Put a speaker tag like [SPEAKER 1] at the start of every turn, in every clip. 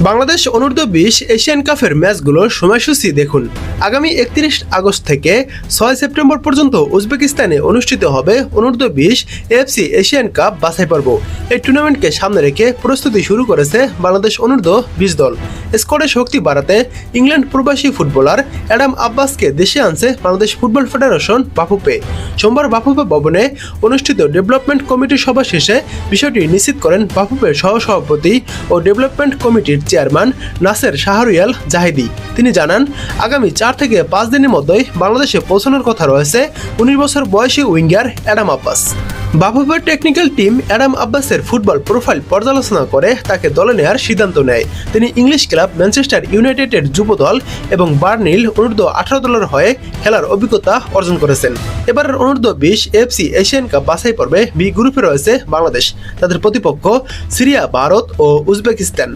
[SPEAKER 1] Bangladesh অনূর্ধ্ব-20 Asian কাপের ম্যাচগুলোর সময়সূচি দেখুন। আগামী 31 আগস্ট থেকে 6 সেপ্টেম্বর পর্যন্ত উজবেকিস্তানে অনুষ্ঠিত হবে অনূর্ধ্ব-20 এএফসি এশিয়ান কাপ বাছাই পর্ব। এই টুর্নামেন্টকে সামনে রেখে প্রস্তুতি শুরু করেছে বাংলাদেশ অনূর্ধ্ব-20 দল। স্কোয়াডে শক্তি বাড়াতে ইংল্যান্ড প্রবাসী ফুটবলার অ্যাডাম আব্বাসকে দেশে আনছে বাংলাদেশ ফুটবল ফেডারেশন বাফুফে। সোমবার বাফুফে ভবনে অনুষ্ঠিত ডেভেলপমেন্ট কমিটির সভা শেষে বিষয়টি নিশ্চিত করেন বাফুফের সহসভাপতি ও ডেভেলপমেন্ট কমিটির চেয়ারম্যান নাসের শাহরিয়াল জাহিদি। তিনি জানান, আগামী 4 থেকে 5 দিনের মধ্যেই বাংলাদেশে পৌঁছানোর কথা রয়েছে 19 বছর বয়সী উইঙ্গার অ্যাডাম আব্বাস। বাফুফের টেকনিক্যাল টিম অ্যাডাম আব্বাসের ফুটবল প্রোফাইল পর্যালোচনা করে তাকে দলে নেওয়ার সিদ্ধান্ত নেয়। তিনি ইংলিশ ক্লাব ম্যানচেস্টার ইউনাইটেডের যুব দল এবং বার্নিল অনূর্ধ্ব-18 দলের হয়ে খেলার অভিজ্ঞতা অর্জন করেছেন। এবারের অনূর্ধ্ব-20 এএফসি এশিয়ান কাপ বাছাই পর্বে বি গ্রুপে রয়েছে বাংলাদেশ। তাদের প্রতিপক্ষ সিরিয়া, ভারত ও উজবেকিস্তান।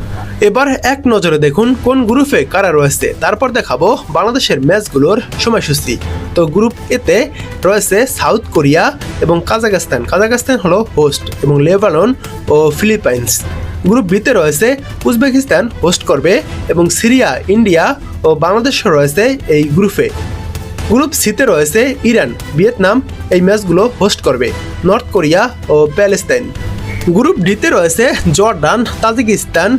[SPEAKER 1] এবার এক নজরে দেখুন কোন গ্রুপে কারা রয়েছে, তারপর দেখাবো বাংলাদেশের ম্যাচগুলোর সময়সূচি। তো গ্রুপ এতে রয়েছে সাউথ কোরিয়া এবং কাজাখস্তান। কাজাখস্তান হলো হোস্ট এবং লেবানন ও ফিলিপাইন্স। গ্রুপ বিতে রয়েছে উজবেকিস্তান হোস্ট করবে এবং সিরিয়া, ইন্ডিয়া ও বাংলাদেশ রয়েছে এই গ্রুপে। গ্রুপ সিতে রয়েছে ইরান, ভিয়েতনাম এই ম্যাচগুলো হোস্ট করবে, নর্থ কোরিয়া ও প্যালেস্তাইন। গ্রুপ ডিতে রয়েছে জর্ডান, তাজিকিস্তান,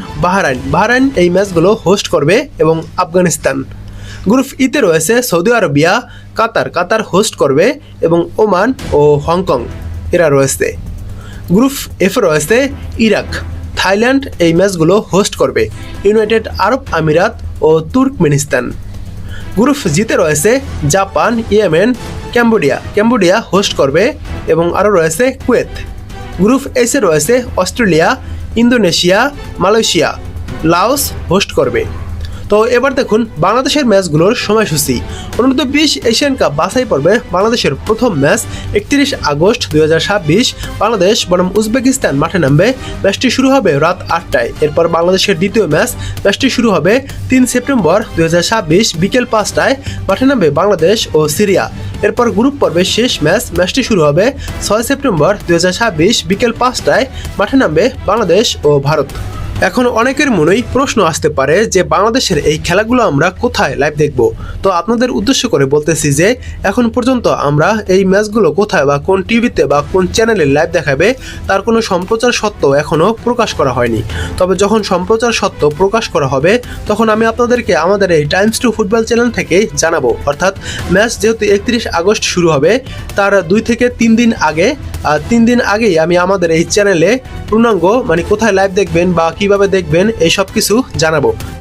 [SPEAKER 1] বাহরাইন এই ম্যাচগুলো হোস্ট করবে এবং আফগানিস্তান। গ্রুপ ইতে রয়েছে সৌদি আরবিয়া, কাতার হোস্ট করবে এবং ওমান ও হংকং এরা রয়েছে। গ্রুপ এফে রয়েছে ইরাক, থাইল্যান্ড এই ম্যাচগুলো হোস্ট করবে, ইউনাইটেড আরব আমিরাত ও তুর্কমেনিস্তান। গ্রুপ জিতে রয়েছে জাপান, ইয়েমেন, ক্যাম্বোডিয়া হোস্ট করবে এবং আরও রয়েছে কুয়েত। গ্রুপ এসে রয়েছে Australia, Indonesia, Malaysia, Laos host করবে। তো এবার দেখুন বাংলাদেশের ম্যাচগুলোর সময়সূচি। অনূর্ধ্ব-20 এশিয়ান কাপ বাছাই পর্বে বাংলাদেশের প্রথম ম্যাচ 31 আগস্ট 2026 বাংলাদেশ বনাম উজবেকিস্তান মাঠে নামবে। ম্যাচটি শুরু হবে রাত 8টায়। এরপর বাংলাদেশের দ্বিতীয় ম্যাচটি শুরু হবে 3 সেপ্টেম্বর 2026 বিকেল 5টায়। মাঠে নামবে বাংলাদেশ ও সিরিয়া। এরপর গ্রুপ পর্বের শেষ ম্যাচটি শুরু হবে 6 সেপ্টেম্বর 2026 বিকেল 5টায়। মাঠে নামবে বাংলাদেশ ও ভারত। এখন অনেকের মনেই প্রশ্ন আসতে পারে যে বাংলাদেশের এই খেলাগুলো আমরা কোথায় লাইভ দেখব। তো আপনাদের উদ্দেশ্য করে বলতেছি যে এখন পর্যন্ত আমরা এই ম্যাচগুলো কোথায় বা কোন টিভিতে বা কোন চ্যানেলে লাইভ দেখাবে তার কোনো সম্প্রচার সত্ত্ব এখনও প্রকাশ করা হয়নি। তবে যখন সম্প্রচার সত্ত্ব প্রকাশ করা হবে তখন আমি আপনাদেরকে আমাদের এই টাইমস টু ফুটবল চ্যানেল থেকে জানাবো। অর্থাৎ ম্যাচ যেহেতু 31 আগস্ট শুরু হবে তার 2 থেকে 3 দিন আগে, 3 দিন আগেই আমি আমাদের এই চ্যানেলে পূর্ণাঙ্গ মানে কোথায় লাইভ দেখবেন বা কিভাবে দেখবেন এই সব কিছু জানাবো।